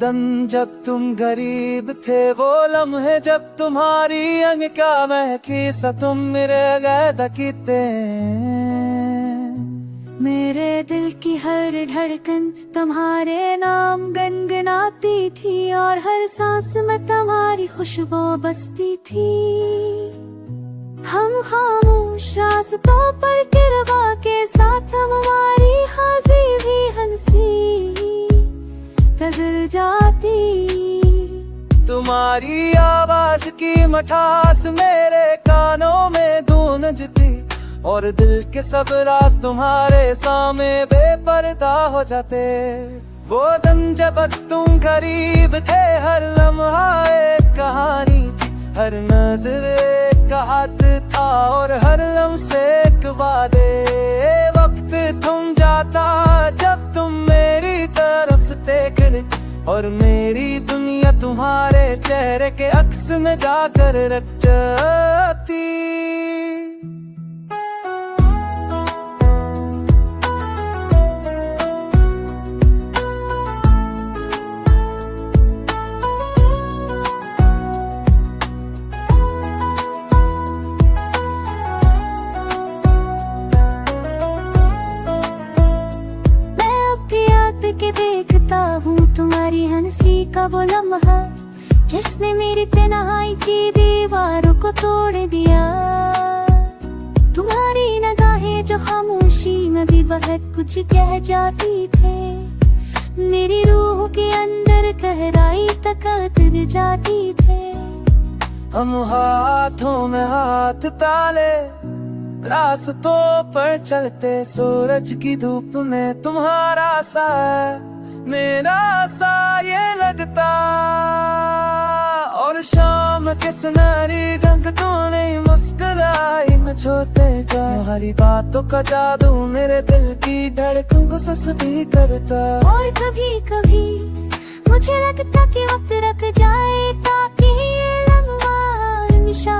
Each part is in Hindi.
दिन जब तुम गरीब थे, वो लम्हे जब तुम्हारी अंग क्या महकी सा तुम मेरे गैदा कीते। मेरे दिल की हर धड़कन तुम्हारे नाम गुनगुनाती थी और हर सांस में तुम्हारी खुशबू बसती थी। हम खामोश रास्तों पर गिरवा के साथ हमारी हाजी भी हंसी गजल जाती। तुम्हारी आवाज की मठास मेरे कानों में गूंजती और दिल के सब राज तुम्हारे सामने बेपर्दा हो जाते। वो दिन जब तुम गरीब थे, हर लम्हा एक कहानी थी, हर नजर एक हाथ था और हर लम्हे एक वादे। वक्त थम जाता जब तुम मेरी तरफ देखने और मेरी दुनिया तुम्हारे चेहरे के अक्स में जाकर रख जाती। के देखता हूँ तुम्हारी हंसी का वो लम्हा जिसने मेरी तन्हाई की दीवारों को तोड़ दिया। तुम्हारी निगाहें जो खामोशी में भी बहुत कुछ कह जाती थे, मेरी रूह के अंदर गहराई तक उतर जाती थे। हम हाथों में हाथ ताले रास्तों पर चलते, सूरज की धूप में तुम्हारा सा मेरा सा ये लगता। और शाम के सुनहरी रंग तूने मुस्कुराई मैं छोटे जा। तुम्हारी बातों का जादू मेरे दिल की धड़कन को सस्ती करता। और कभी कभी मुझे लगता कि वक्त रख जाए ताकि ये लम्हा हमेशा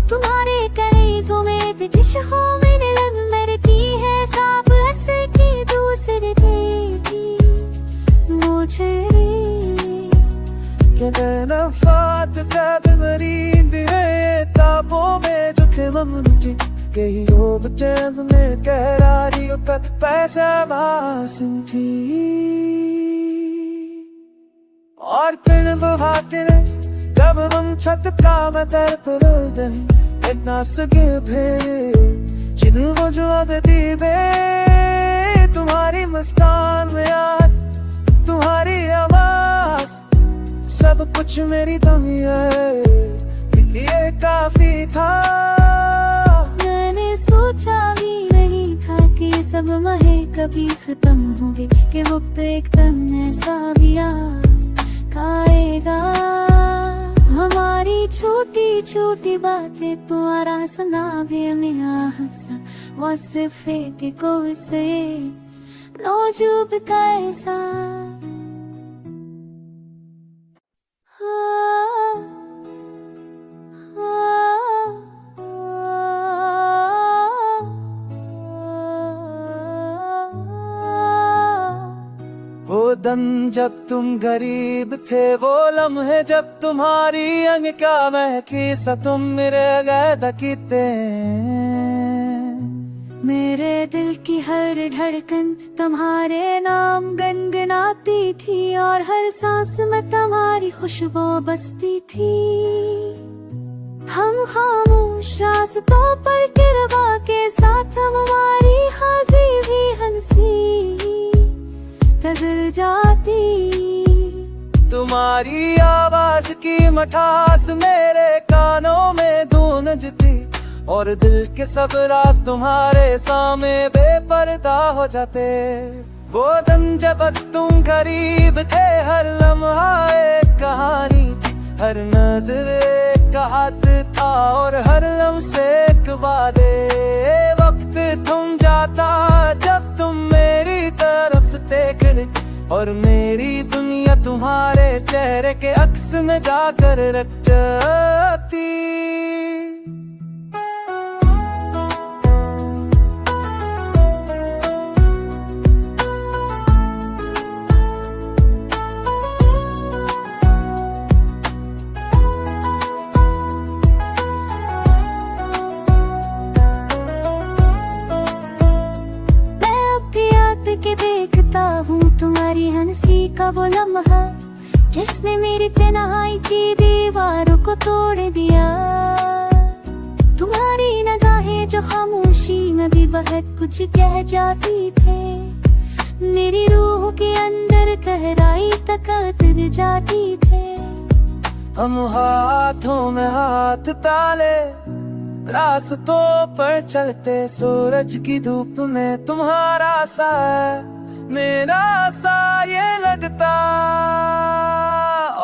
तुम्हारे करीबों में दिश हो मेरे लब मरती है सांप ऐसे की दूसरे थी मुझे नफात तब मरीद है ताबों में जो के ममनुटी कहीं रोब चैब में कहरारी तक पैसा बासिम थी। और फिर वो हाथ जब हम छत का मदर पर इतना सगे भेरे जिन वो जो आदती बे तुम्हारी मुस्कान में यार तुम्हारी आवाज सब कुछ मेरी दुनिया ये काफी था। मैंने सोचा भी नहीं था कि ये सब महे कभी खत्म होंगे, कि वक्त एकदम ऐसा भी आएगा। हमारी छोटी छोटी बातें तुम्हारा सुना भी हमें हंसा वो सिर्फ एक को से नौजूब का ऐसा। वो दिन जब तुम गरीब थे, वो लम्हे जब तुम्हारी अंग क्या महकी सा तुम मेरे गैदा कीते। मेरे दिल की हर धड़कन तुम्हारे नाम गुनगुनाती थी और हर सांस में तुम्हारी खुशबू बसती थी। हम खामोश रास्तों पर गिरवा के साथ हमारी हाजी भी हंसी गजल जाती। तुम्हारी आवाज की मठास मेरे कानों में गूंजती और दिल के सब राज तुम्हारे सामने बेपर्दा हो जाते। वो दिन जब तुम गरीब थे, हर लम्हा एक कहानी थी, हर नजर एक हाथ था और हर लम्हे एक वादे। वक्त थम जाता जब तुम मेरी तरफ देखने और मेरी दुनिया तुम्हारे चेहरे के अक्स में जाकर रख जाती। का वो लम्हा जिसने मेरी तन्हाई की दीवारों को तोड़ दिया। तुम्हारी निगाहें जो खामोशी में भी बहुत कुछ कह जाती थे, मेरी रूह के अंदर गहराई तक उतर जाती थे। हम हाथों में हाथ ताले रास्तों पर चलते, सूरज की धूप में तुम्हारा सा मेरा सा ये लगता,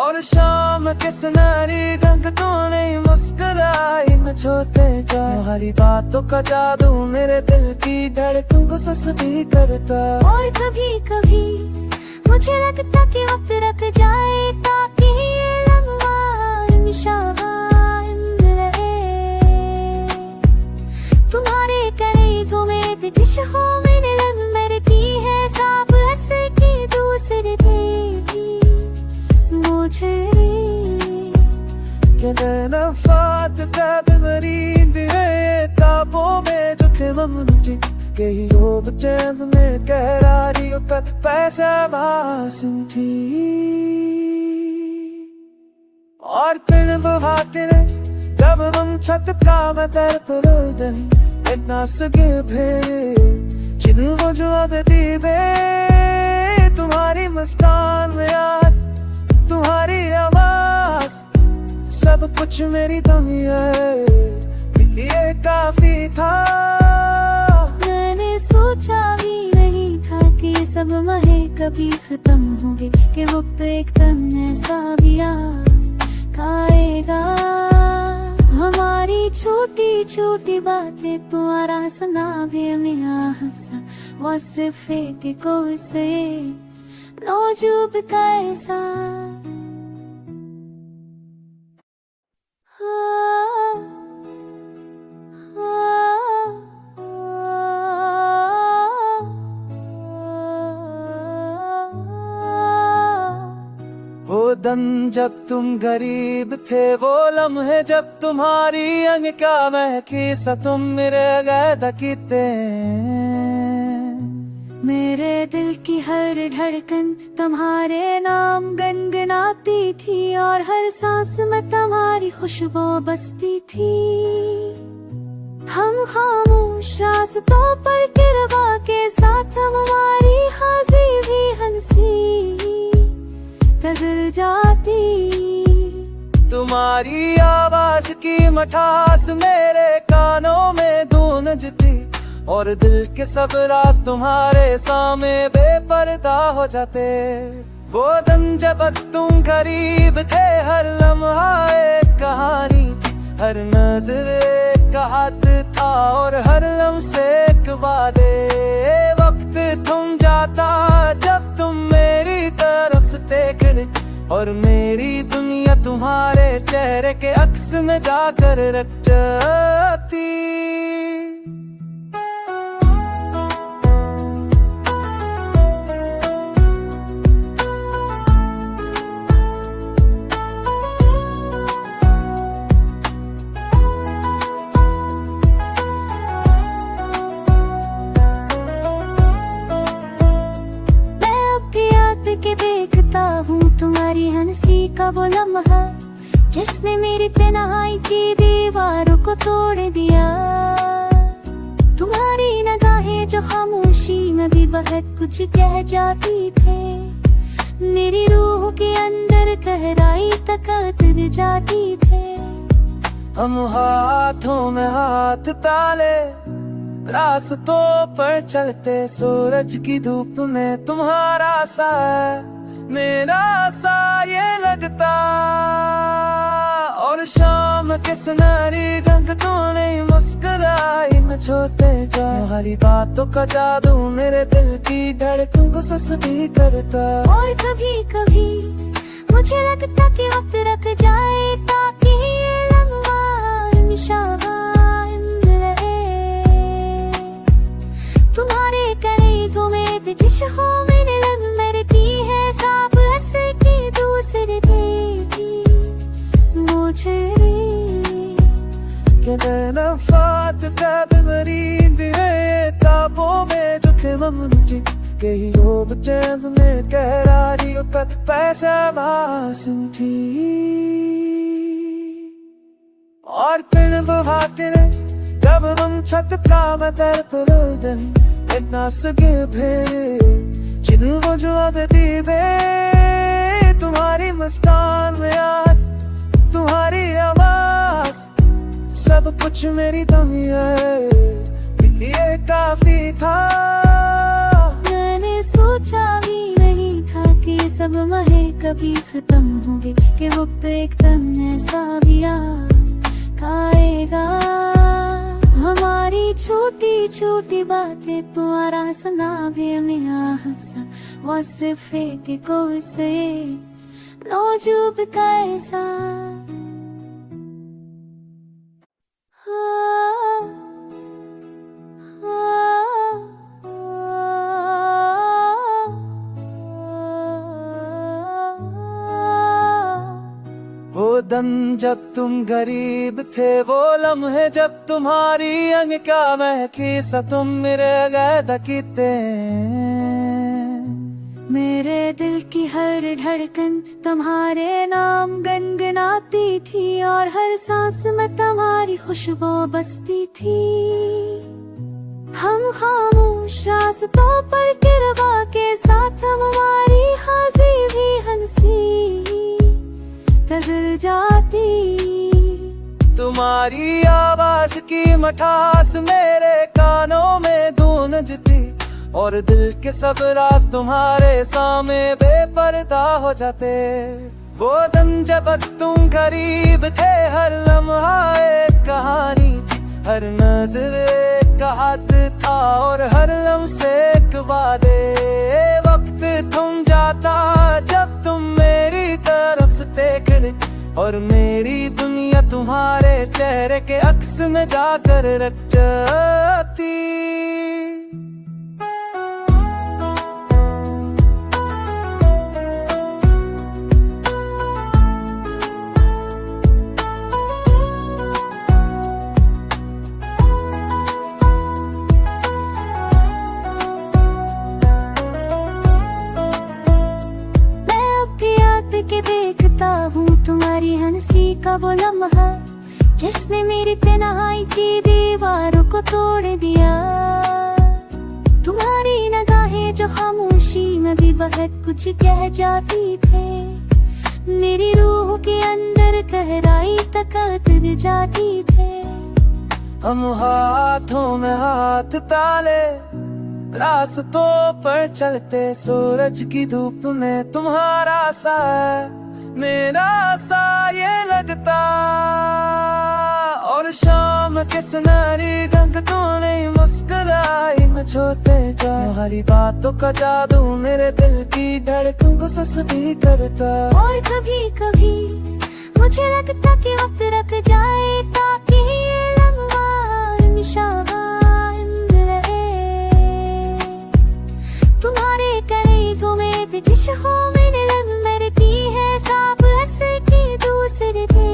और शाम के सुनहरी रंग तो नहीं मुस्कुराई मैं छोटे जा। तुम्हारी बातों का जादू मेरे दिल की धड़कन को सस्ती करता। और कभी कभी मुझे लगता कि वक्त रख जाए ताकि ये लम्हा हमेशा कायम रहे। तुम्हारे करीबों में दिश हो मेरे लब मरती है, सांप हंस की दूसरे थी मुझे नफात मरीद है ताबों में दुखे ममनुजी के ही लोग चैन में कहरारियों तक पैसा बासन थी। और फिर बहाते जब हम छत का बदर पर इतना सगे भेरे जिनको जो आदती दे, तुम्हारी मुस्कान में याद तुम्हारी आवाज सब कुछ मेरी दुनिया ये काफी था। मैंने सोचा भी नहीं था कि ये सब महे कभी खत्म होंगे, कि वक्त एक दम ऐसा भी आएगा। हमारी छोटी छोटी बातें तुम्हारा सुना भी हमें हंसा, वो सिर्फ एक कोई से नौजूब का ऐसा। वो दम जब तुम गरीब थे, वो लम्हे जब तुम्हारी अंग का महकी सा तुम मेरे गए दकीते। मेरे दिल की हर धड़कन तुम्हारे नाम गुनगुनाती थी, और हर सांस में तुम्हारी खुशबू बसती थी। हम खामोश रास्तों पर किरवा के साथ हमारी हाजी भी हंसी गुजर जाती। तुम्हारी आवाज की मठास मेरे कानों में गूंजती, और दिल के सब राज तुम्हारे सामने बेपर्दा हो जाते। वो दिन जब तुम करीब थे, हर लम्हा एक कहानी थी, हर नजर एक हाथ था, और हर लम्हे एक वादे। वक्त थम जाता जब तुम मेरी तरफ देखने, और मेरी दुनिया तुम्हारे चेहरे के अक्स में जाकर रख जाती। के देखता हूँ तुम्हारी हंसी का वो लम्हा जिसने मेरी तन्हाई की दीवारों को तोड़ दिया। तुम्हारी निगाहें जो खामोशी में भी बहुत कुछ कह जाती थे, मेरी रूह के अंदर गहराई तक उतर जाती थे। हम हाथों में हाथ ताले रास्तों पर चलते, सूरज की धूप में तुम्हारा सा मेरा सा ये लगता, और शाम के सुनहरी रंग तो नहीं मुस्कुराई मैं छोटे जा। तुम्हारी बातों का जादू मेरे दिल की धड़कन को सस्ती करता। और कभी कभी मुझे लगता कि वक्त रख जाए ताकि ये लम्हा हमेशा कायम रहे। तुम्हारे करीबों में दिश हो मेरे लब मरती है, सांप हंस की दूसरे थी मुझे नफात मरीद है ताबों में दुखे ममनुजी के ही लोग चैन में कहरारियों पैसा मासूम थी और फिर वो हाथरे जब हम छत का बदर पुरोदन इतना सगे भेरे जिन वो जो आदती वे तुम्हारी मुस्कान में यार तुम्हारी आवाज सब कुछ मेरी दुनिया ये काफी था। मैंने सोचा भी नहीं था कि ये सब महे कभी खत्म होंगे, कि वक्त एक दम ऐसा भी आएगा। हमारी छोटी छोटी बातें तुम्हारा सना भी हमें हंसा वो सिर्फ एक कोई से नौजूब का ऐसा। वो दम जब तुम गरीब थे, वो लम्हे जब तुम्हारी अंग का महकी सा तुम मेरे गए दकीते। मेरे दिल की हर धड़कन तुम्हारे नाम गुनगुनाती थी और हर सांस में तुम्हारी खुशबू बसती थी। हम खामोश रास्तों पर किरवा के साथ हमारी हाजी भी हंसी नजर जाती। तुम्हारी आवाज की मठास मेरे कानों में गूंजती और दिल के सब राज तुम्हारे सामने बेपर्दा हो जाते। वो दिन जब तुम गरीब थे, हर लम्हा एक कहानी थी, हर नजर एक हाथ था और हर लम्हे एक वादे। वक्त थम जाता जब तुम मेरी तरफ देखने और मेरी दुनिया तुम्हारे चेहरे के अक्स में जाकर रख जाती। के देखता हूँ तुम्हारी हंसी का वो लम्हा जिसने मेरी तन्हाई की दीवारों को तोड़ दिया। तुम्हारी निगाहें जो खामोशी में भी बहुत कुछ कह जाती थे, मेरी रूह के अंदर गहराई तक उतर जाती थे। हम हाथों में हाथ ताले रास्तों पर चलते, सूरज की धूप में तुम्हारा सा मेरा सा ये लगता। और शाम के सुनहरी रंग तो नहीं मुस्कुराई मैं छोटे जा। तुम्हारी बातों का जादू मेरे दिल की धड़कन को सस्ती करता। और कभी कभी मुझे लगता कि वक्त रख जाए ताकि ये लम्हा हमेशा तुम्हारे करीबों में दिश हो मेरे लब मरती है सांप हंस की दूसरी थी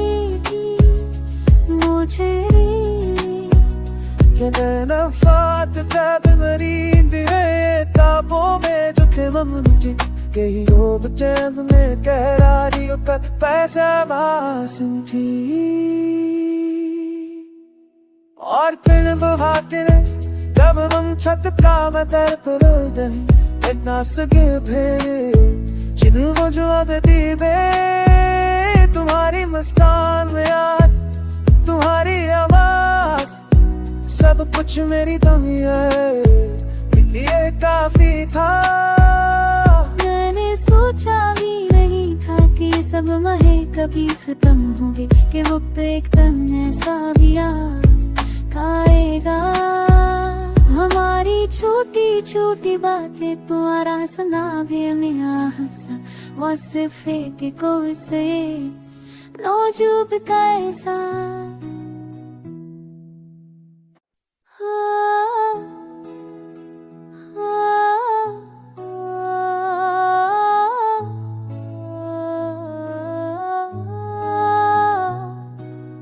मुझे नफात तब मरीद है ताबों में जो के मुझे कहीं रोब जब में कहरारियों का पैसा मासूम थी। और फिर वो हाथरे जब हम छत का बदर पुरोदन इतना सगे भेरे जिन वो जो आदती वे तुम्हारी मुस्कान में यार तुम्हारी आवाज सब कुछ मेरी दुनिया ये काफी था। मैंने सोचा भी नहीं था कि ये सब महे कभी खत्म होंगे, कि वक्त एक दम ऐसा भी आएगा। हमारी छोटी छोटी बातें तुम्हारा सना भी हमें हंसा वो सिर्फ एक कोई से नौजूब का ऐसा।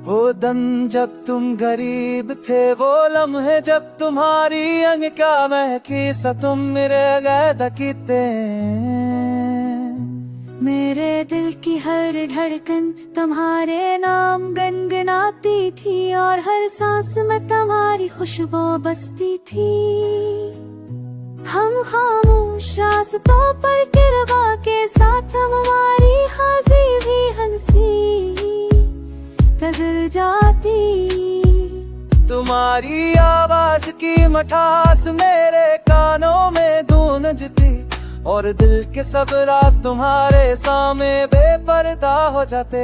वो दिन जब तुम गरीब थे, वो लम्हे जब तुम्हारी अंग का महकी सा तुम मेरे गए दकीते। की हर धड़कन तुम्हारे नाम गुनगुनाती थी और हर सांस में तुम्हारी खुशबू बसती थी। हम खामोश रास्तों पर गिरवा के साथ हमारी हाजिरी भी हंसी गुजर जाती। तुम्हारी आवाज की मठास मेरे कानों में गूंजती और दिल के सब राज तुम्हारे सामने बेपर्दा हो जाते।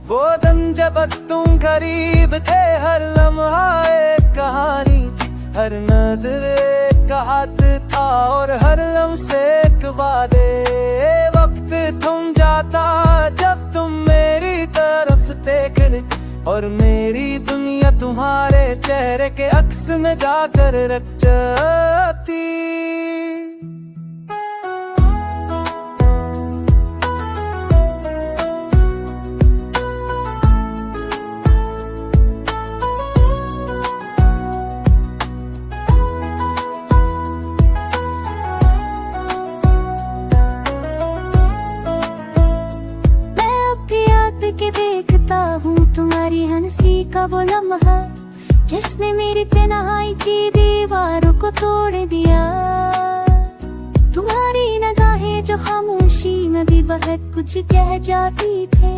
वो दिन जब तुम करीब थे, हर लम्हा एक कहानी थी, हर नजर एक हाथ था और हर लम्हे एक वादे। वक्त थम जाता जब तुम मेरी तरफ देखने और मेरी दुनिया तुम्हारे चेहरे के अक्स में जाकर रख जाती। के देखता हूँ तुम्हारी हंसी का वो लम्हा जिसने मेरी तन्हाई की दीवारों को तोड़ दिया। तुम्हारी निगाहें जो खामोशी में भी बहुत कुछ कह जाती थे,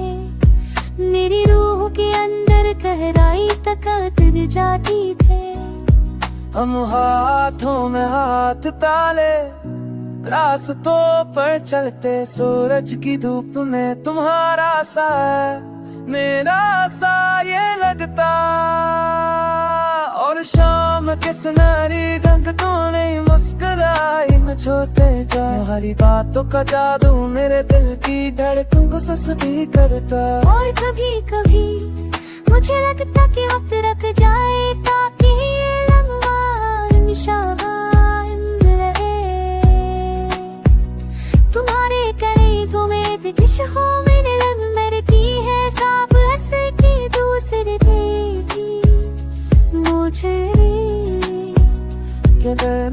मेरी रूह के अंदर गहराई तक उतर जाती थे। हम हाथों में हाथ ताले रास्तों पर चलते, सूरज की धूप में तुम्हारा सा मेरा सा ये लगता। और शाम के सुनहरी रंग तो नहीं मुस्कुराई मैं छोटे जा। तुम्हारी बातों का जादू मेरे दिल की धड़कन को सस्ती करता। और कभी कभी मुझे लगता कि वक्त रख जाए ताकि ये लम्हा हमेशा तुम्हारे करीबों में दिशों में लब मरती है सांप ऐसे की दूसरे थी मुझे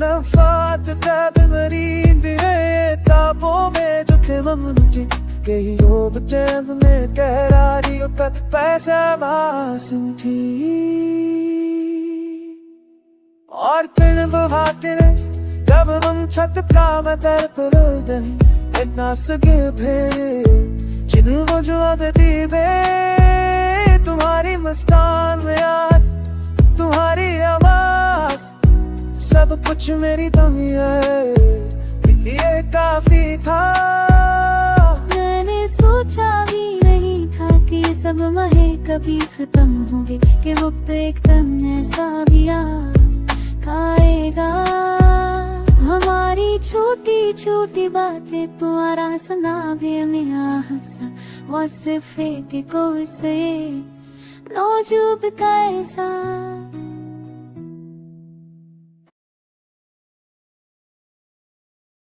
नफात तब मरीद है ताबों में जो के ममनुजी कहीं लोग जब में कहरारी पर पैसा मासूम थी। और फिर बहाते जब हम छत का मदर पर इतना सगे भे जिनको जो आदती दे। तुम्हारी मुस्कान में यार तुम्हारी आवाज सब कुछ मेरी दुनिया ये काफी था। मैंने सोचा भी नहीं था कि ये सब महे कभी खत्म होंगे, कि वक्त एकदम ऐसा भी आ खाएगा। हमारी छोटी छोटी बातें तुम्हारा सुना भी हमें हंसा वो सिर्फ एक कोई से नौजूब का ऐसा।